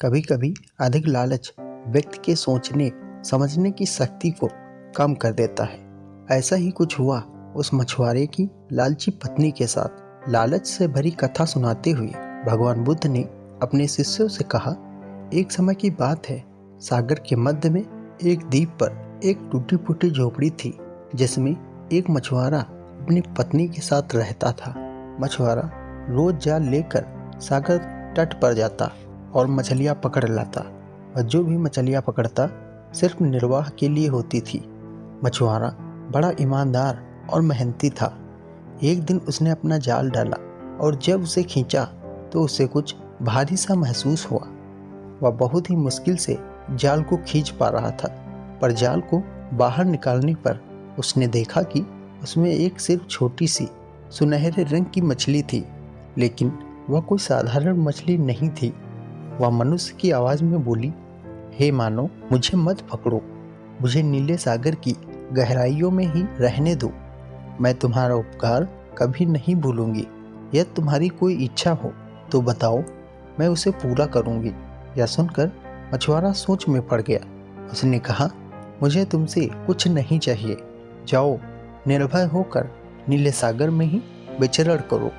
कभी कभी अधिक लालच व्यक्ति के सोचने समझने की शक्ति को कम कर देता है। ऐसा ही कुछ हुआ उस मछुआरे की लालची पत्नी के साथ। लालच से भरी कथा सुनाते हुए भगवान बुद्ध ने अपने शिष्यों से कहा, एक समय की बात है, सागर के मध्य में एक द्वीप पर एक टूटी फूटी झोपड़ी थी, जिसमें एक मछुआरा अपनी पत्नी के साथ रहता था। मछुआरा रोज जाल लेकर सागर तट पर जाता और मछलियाँ पकड़ लाता, और जो भी मछलियाँ पकड़ता सिर्फ निर्वाह के लिए होती थी। मछुआरा बड़ा ईमानदार और मेहनती था। एक दिन उसने अपना जाल डाला और जब उसे खींचा तो उसे कुछ भारी सा महसूस हुआ। वह बहुत ही मुश्किल से जाल को खींच पा रहा था, पर जाल को बाहर निकालने पर उसने देखा कि उसमें एक सिर्फ छोटी सी सुनहरे रंग की मछली थी। लेकिन वह कोई साधारण मछली नहीं थी। वह मनुष्य की आवाज़ में बोली, हे मानो, मुझे मत पकड़ो, मुझे नीले सागर की गहराइयों में ही रहने दो। मैं तुम्हारा उपकार कभी नहीं भूलूंगी। यदि तुम्हारी कोई इच्छा हो तो बताओ, मैं उसे पूरा करूंगी। यह सुनकर मछुआरा सोच में पड़ गया। उसने कहा, मुझे तुमसे कुछ नहीं चाहिए, जाओ निर्भय होकर नीले सागर में ही विचरण करो।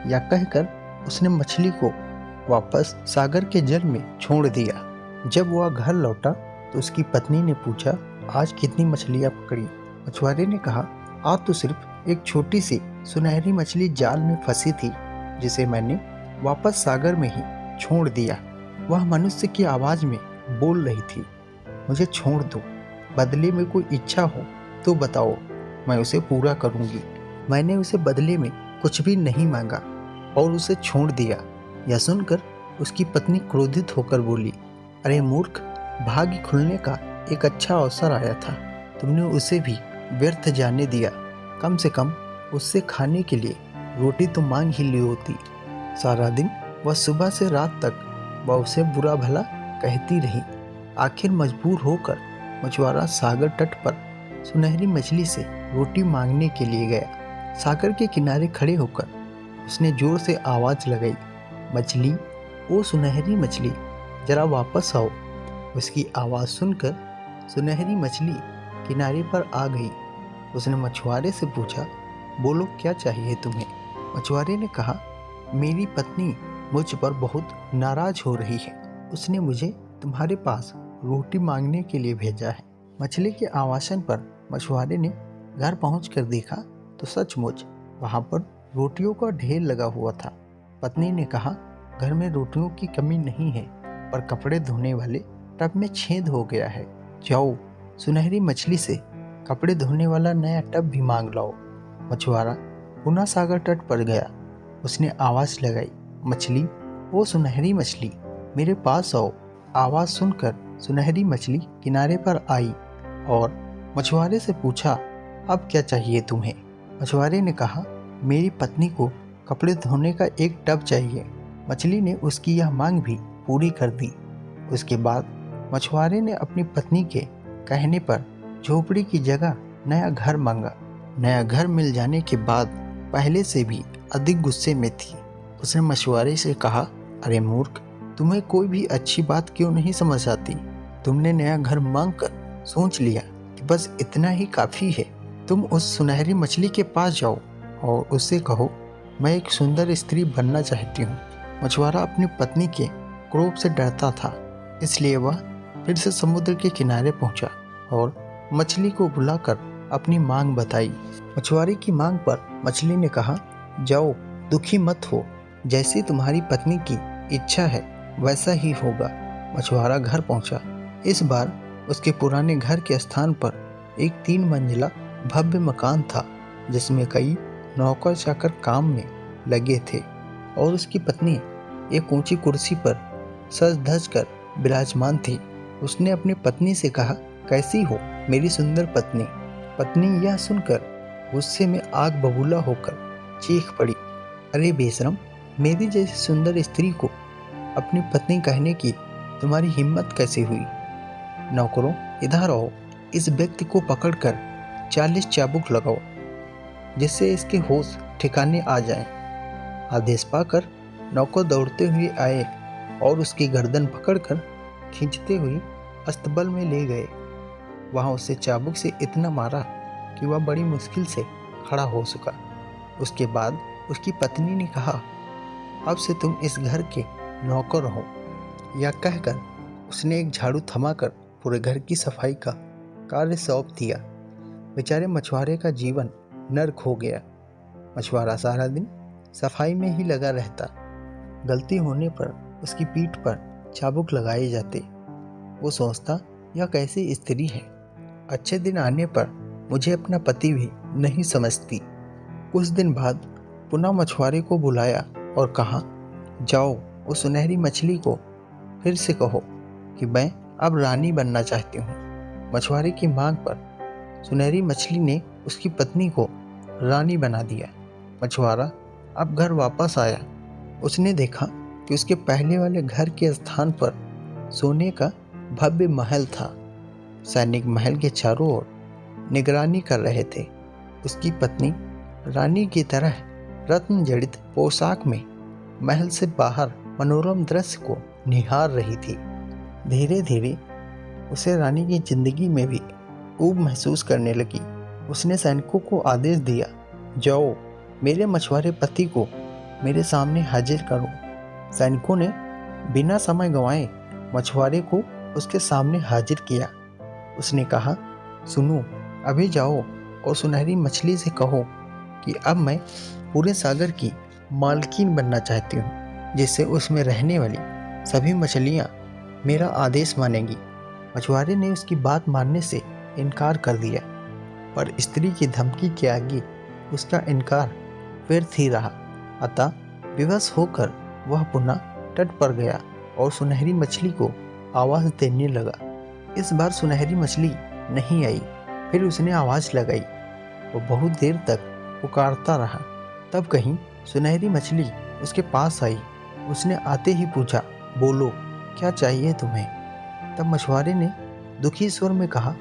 या कहकर उसने मछली को वापस सागर के जल में छोड़ दिया। जब वह घर लौटा तो उसकी पत्नी ने पूछा, आज कितनी मछलियाँ पकड़ी? मछुआरे ने कहा, आज तो सिर्फ एक छोटी सी सुनहरी मछली जाल में फंसी थी, जिसे मैंने वापस सागर में ही छोड़ दिया। वह मनुष्य की आवाज़ में बोल रही थी, मुझे छोड़ दो, बदले में कोई इच्छा हो तो बताओ, मैं उसे पूरा करूंगी। मैंने उसे बदले में कुछ भी नहीं मांगा और उसे छोड़ दिया। यह सुनकर उसकी पत्नी क्रोधित होकर बोली, अरे मूर्ख, भाग्य खुलने का एक अच्छा अवसर आया था, तुमने उसे भी व्यर्थ जाने दिया। कम से कम उससे खाने के लिए रोटी तो मांग ही ली होती। सारा दिन वह सुबह से रात तक वह उसे बुरा भला कहती रही। आखिर मजबूर होकर मछुआरा सागर तट पर सुनहरी मछली से रोटी मांगने के लिए गया। सागर के किनारे खड़े होकर उसने जोर से आवाज़ लगाई, मछली, ओ सुनहरी मछली, जरा वापस आओ। उसकी आवाज़ सुनकर सुनहरी मछली किनारे पर आ गई। उसने मछुआरे से पूछा, बोलो क्या चाहिए तुम्हें? मछुआरे ने कहा, मेरी पत्नी मुझ पर बहुत नाराज हो रही है, उसने मुझे तुम्हारे पास रोटी मांगने के लिए भेजा है। मछली के आवासन पर मछुआरे ने घर पहुंचकर देखा तो सचमुच वहां पर रोटियों का ढेर लगा हुआ था। पत्नी ने कहा, घर में रोटियों की कमी नहीं है, पर कपड़े धोने वाले टब में छेद हो गया है। जाओ सुनहरी मछली से कपड़े धोने वाला नया टब भी मांग लाओ। मछुआरा पुनः सागर तट पर गया। उसने आवाज़ लगाई, मछली, वो सुनहरी मछली, मेरे पास आओ। आवाज़ सुनकर सुनहरी मछली किनारे पर आई और मछुआरे से पूछा, अब क्या चाहिए तुम्हें? मछुआरे ने कहा, मेरी पत्नी को कपड़े धोने का एक टब चाहिए। मछली ने उसकी यह मांग भी पूरी कर दी। उसके बाद मछुआरे ने अपनी पत्नी के कहने पर झोपड़ी की जगह नया घर मांगा। नया घर मिल जाने के बाद पहले से भी अधिक गुस्से में थी। उसने मछुआरे से कहा, अरे मूर्ख, तुम्हें कोई भी अच्छी बात क्यों नहीं समझ आती? तुमने नया घर मांगकर सोच लिया कि बस इतना ही काफ़ी है। तुम उस सुनहरी मछली के पास जाओ और उससे कहो, मैं एक सुंदर स्त्री बनना चाहती हूँ। मछुआरा अपनी पत्नी के क्रोध से डरता था, इसलिए वह फिर से समुद्र के किनारे पहुंचा और मछली को बुलाकर अपनी मांग बताई। मछुआरे की मांग पर मछली ने कहा, जाओ, दुखी मत हो, जैसी तुम्हारी पत्नी की इच्छा है वैसा ही होगा। मछुआरा घर पहुंचा। इस बार उसके पुराने घर के स्थान पर एक 3 मंजिला भव्य मकान था, जिसमें कई नौकर चाकर काम में लगे थे और उसकी पत्नी एक ऊंची कुर्सी पर सज धज कर विराजमान थी। उसने अपनी पत्नी से कहा, कैसी हो मेरी सुंदर पत्नी? पत्नी यह सुनकर गुस्से में आग बबूला होकर चीख पड़ी, अरे बेशरम, मेरी जैसी सुंदर स्त्री को अपनी पत्नी कहने की तुम्हारी हिम्मत कैसे हुई? नौकरों, इधर आओ, इस व्यक्ति को पकड़कर 40 चाबुक लगाओ, जिससे इसके होश ठिकाने आ जाएं। आदेश पाकर नौकर दौड़ते हुए आए और उसकी गर्दन पकड़कर खींचते हुए अस्तबल में ले गए। वहां उसे चाबुक से इतना मारा कि वह बड़ी मुश्किल से खड़ा हो सका। उसके बाद उसकी पत्नी ने कहा, अब से तुम इस घर के नौकर हो। यह कहकर उसने एक झाड़ू थमाकर पूरे घर की सफाई का कार्य सौंप दिया। बेचारे मछुआरे का जीवन नर्क हो गया। मछुआरा सारा दिन सफाई में ही लगा रहता। गलती होने पर उसकी पीठ पर चाबुक लगाए जाते। वो सोचता, यह कैसी स्त्री है, अच्छे दिन आने पर मुझे अपना पति भी नहीं समझती। कुछ दिन बाद पुनः मछुआरे को बुलाया और कहा, जाओ उस सुनहरी मछली को फिर से कहो कि मैं अब रानी बनना चाहती हूँ। मछुआरे की मांग पर सुनहरी मछली ने उसकी पत्नी को रानी बना दिया। मछुआरा अब घर वापस आया। उसने देखा कि उसके पहले वाले घर के स्थान पर सोने का भव्य महल था। सैनिक महल के चारों ओर निगरानी कर रहे थे। उसकी पत्नी रानी की तरह रत्न जड़ित पोशाक में महल से बाहर मनोरम दृश्य को निहार रही थी। धीरे धीरे उसे रानी की जिंदगी में भी ऊब महसूस करने लगी। उसने सैनिकों को आदेश दिया, जाओ मेरे मछुआरे पति को मेरे सामने हाजिर करो। सैनिकों ने बिना समय गंवाए मछुआरे को उसके सामने हाजिर किया। उसने कहा, सुनो, अभी जाओ और सुनहरी मछली से कहो कि अब मैं पूरे सागर की मालकिन बनना चाहती हूँ, जिससे उसमें रहने वाली सभी मछलियाँ मेरा आदेश मानेंगी। मछुआरे ने उसकी बात मानने से इनकार कर दिया, पर स्त्री की धमकी के आगे उसका इनकार व्यर्थ ही रहा। अतः विवश होकर वह पुनः तट पर गया और सुनहरी मछली को आवाज़ देने लगा। इस बार सुनहरी मछली नहीं आई। फिर उसने आवाज़ लगाई। वो बहुत देर तक पुकारता रहा। तब कहीं सुनहरी मछली उसके पास आई। उसने आते ही पूछा, बोलो क्या चाहिए तुम्हें? तब मछुआरे ने दुखी स्वर में कहा,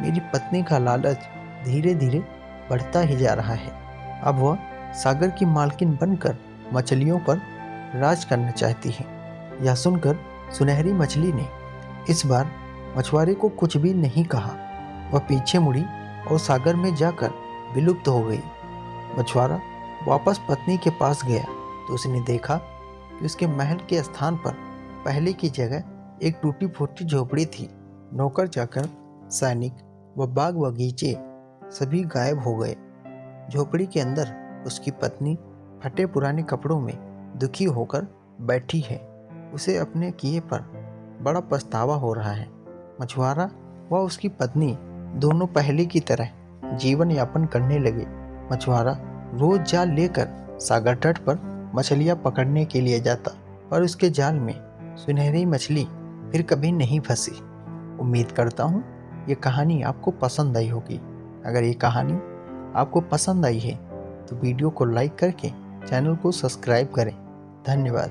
मेरी पत्नी का लालच धीरे धीरे बढ़ता ही जा रहा है। अब वह सागर की मालकिन बनकर मछलियों पर राज करना चाहती है। यह सुनकर सुनहरी मछली ने इस बार मछुआरे को कुछ भी नहीं कहा। वह पीछे मुड़ी और सागर में जाकर विलुप्त हो गई। मछुआरा वापस पत्नी के पास गया तो उसने देखा कि उसके महल के स्थान पर पहले की जगह एक टूटी फूटी झोपड़ी थी। नौकर चाकर, सैनिक व बाग बगीचे सभी गायब हो गए। झोपड़ी के अंदर उसकी पत्नी फटे पुराने कपड़ों में दुखी होकर बैठी है। उसे अपने किए पर बड़ा पछतावा हो रहा है। मछुआरा व उसकी पत्नी दोनों पहले की तरह जीवन यापन करने लगे। मछुआरा रोज जाल लेकर सागर तट पर मछलियां पकड़ने के लिए जाता, पर उसके जाल में सुनहरी मछली फिर कभी नहीं फंसी। उम्मीद करता हूँ ये कहानी आपको पसंद आई होगी। अगर ये कहानी आपको पसंद आई है तो वीडियो को लाइक करके चैनल को सब्सक्राइब करें। धन्यवाद।